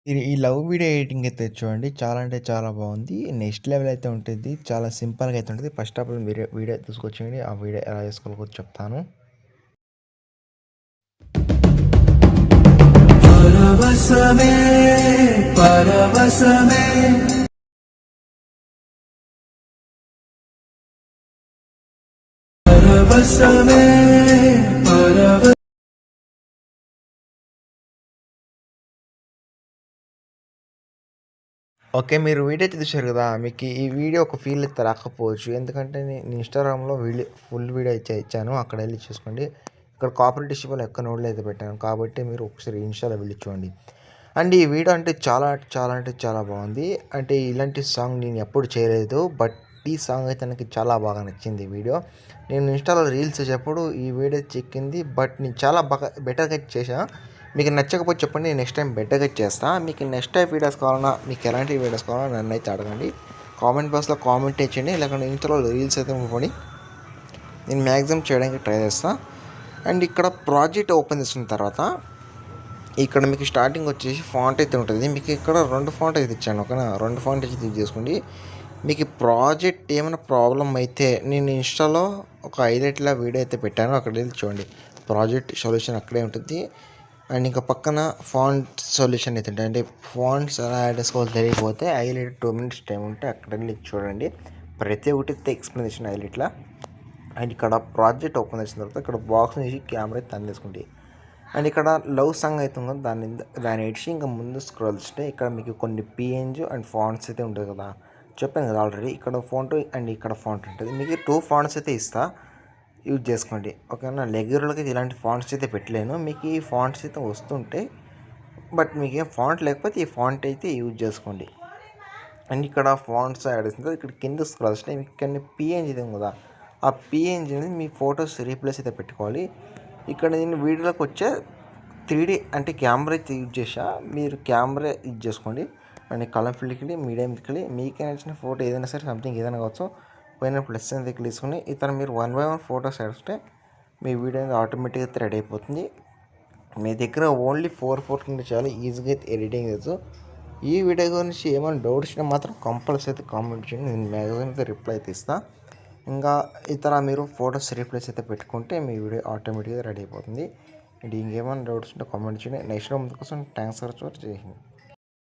ఈ love video editing అయితే చూడండి. చాలా అంటే చాలా బాగుంది. నెక్స్ట్ లెవెల్ అయితే ఉంటుంది. చాలా సింపుల్‌గా అయితే ఉంటుంది. First of all video video తీసుకొచ్చేయండి. ఆ వీడియో ఎలా చేసుకోవాలో కూడా చెప్తాను. పరవశమే పరవశమే పరవశమే పరవ ఓకే. మీరు వీడియో అయితే చూసారు కదా! మీకు ఈ వీడియో ఒక ఫీల్ అయితే రాకపోవచ్చు. ఎందుకంటే నేను ఇన్‌స్టాగ్రామ్‌లో ఫుల్ వీడియో అయితే ఇచ్చాను. అక్కడెళ్లి చూసుకోండి. ఇక్కడ కాపీరైట్ ఇష్యూ వల్ల ఎక్క నోడ్లో అయితే పెట్టాను. కాబట్టి మీరు ఒకసారి ఇన్‌స్టాలో వెళ్లి చూడండి. అండ్ ఈ వీడియో అంటే చాలా చాలా అంటే చాలా బాగుంది. అంటే ఇలాంటి సాంగ్ నేను ఎప్పుడు చేయలేదు. బట్ ఈ సాంగ్ అయితే నాకు చాలా బాగా నచ్చింది ఈ వీడియో. నేను ఇన్‌స్టాలో రీల్స్ చేసేటప్పుడు ఈ వీడియో చిక్కింది. బట్ నేను చాలా బాగా బెటర్‌గా చేశా. మీకు నచ్చకపోతే చెప్పండి. నేను నెక్స్ట్ టైం బెటర్‌గా చేస్తా. మీకు నెక్స్ట్ టైప్ వీడియోస్ కావాలన్నా, మీకు ఎలాంటి వీడియోస్ కావాలన్నా నన్నైతే అడగండి. కామెంట్ బాక్స్‌లో కామెంట్ చేయండి. లేకుంటే ఇన్‌స్టాలో రీల్స్ అయితే పంపండి. నేను మ్యాక్సిమం చేయడానికి ట్రై చేస్తా. అండ్ ఇక్కడ ప్రాజెక్ట్ ఓపెన్ చేసిన తర్వాత ఇక్కడ మీకు స్టార్టింగ్ వచ్చేసి ఫాంట్ అయితే ఉంటుంది. మీకు ఇక్కడ 2 ఫాంట్ అయితే ఇచ్చాను. ఓకేనా? 2 ఫాంట్ అయితే యూజ్ చేసుకోండి. మీకు ప్రాజెక్ట్ ఏమైనా ప్రాబ్లమ్ అయితే నేను ఇన్‌స్టాలో ఒక హైలైట్‌లా వీడియో అయితే పెట్టాను. అక్కడికెళ్ళి చూడండి. ప్రాజెక్ట్ సొల్యూషన్ అక్కడే ఉంటుంది. అండ్ ఇంకా పక్కన ఫాంట్ సొల్యూషన్ అయితే ఉంటుంది. అంటే ఫాంట్స్ ఎలా యాడ్ చేసుకోవాలో తెలియకపోతే హైలైట్ 2 మినిట్స్ టైం ఉంటే అక్కడెళ్ళి చూడండి. ప్రతి ఒక్కటి ఎక్స్ప్లెనేషన్ హైలైట్‌లా. అండ్ ఇక్కడ ప్రాజెక్ట్ ఓపెన్ చేసిన తర్వాత ఇక్కడ బాక్స్ నుంచి కెమెరా అయితే ఆన్ చేసుకోండి. అండ్ ఇక్కడ లవ్ సాంగ్ అయితే ఉందో దాన్ని ఇడిచి ఇంకా ముందు స్క్రోల్ చేస్తే ఇక్కడ మీకు కొన్ని పిఎన్జీ అండ్ ఫాంట్స్ అయితే ఉంటుంది కదా. చెప్పాను కదా ఆల్రెడీ. ఇక్కడ ఫోటో అండ్ ఇక్కడ ఫాంట్ ఉంటుంది. మీకు 2 ఫాంట్స్ అయితే ఇస్తా, యూజ్ చేసుకోండి. ఓకేనా? రెగ్యులర్‌గా ఇలాంటి ఫాంట్స్ అయితే పెట్టలేను. మీకు ఈ ఫాంట్స్ అయితే వస్తుంటే, బట్ మీకు ఏం ఫాంట్ లేకపోతే ఈ ఫాంట్ అయితే యూజ్ చేసుకోండి. అండ్ ఇక్కడ ఫాంట్స్ యాడ్ చేసిన ఇక్కడ కింద స్క్రోల్ చేస్తే మీకు ఇక్కడ పిఎన్జీ ఉంది కదా, ఆ పిఎన్జీ అనేది మీ ఫొటోస్ రీప్లేస్ అయితే పెట్టుకోవాలి. ఇక్కడ నేను వీడియోలోకి వచ్చే 3D అంటే కెమెరా అయితే యూజ్ చేసా. మీరు కెమెరా యూజ్ చేసుకోండి. అండ్ కలర్ ఫిల్కి మీడియంకి మీకే నచ్చిన ఫోటో ఏదైనా సరే సంథింగ్ ఏదైనా కావచ్చు. పైన ప్లస్ అనేది తీసుకొని ఇతను మీరు 1 బై 1 ఫొటోస్ వేస్తే మీ వీడియో అనేది ఆటోమేటిక్గా అయితే రెడీ అయిపోతుంది. మీ దగ్గర ఓన్లీ 4 ఫోటోలు ఉంటే చాలా ఈజీగా అయితే ఎడిటింగ్ చేయొచ్చు. ఈ వీడియో గురించి ఏమైనా డౌట్స్ ఉన్నా మాత్రం కంపల్సరీ అయితే కామెంట్ చేయండి. నేను మ్యాక్సిమం అయితే రిప్లై అయితే ఇస్తాను. ఇంకా ఇతర మీరు ఫొటోస్ రీప్లేస్ అయితే పెట్టుకుంటే మీ వీడియో ఆటోమేటిక్గా రెడీ అయిపోతుంది. అండ్ ఇంకేమైనా డౌట్స్ ఉంటే కామెంట్ చేయండి. నెక్స్ట్ ముందు కోసం థ్యాంక్స్ ఫర్ వాచింగ్.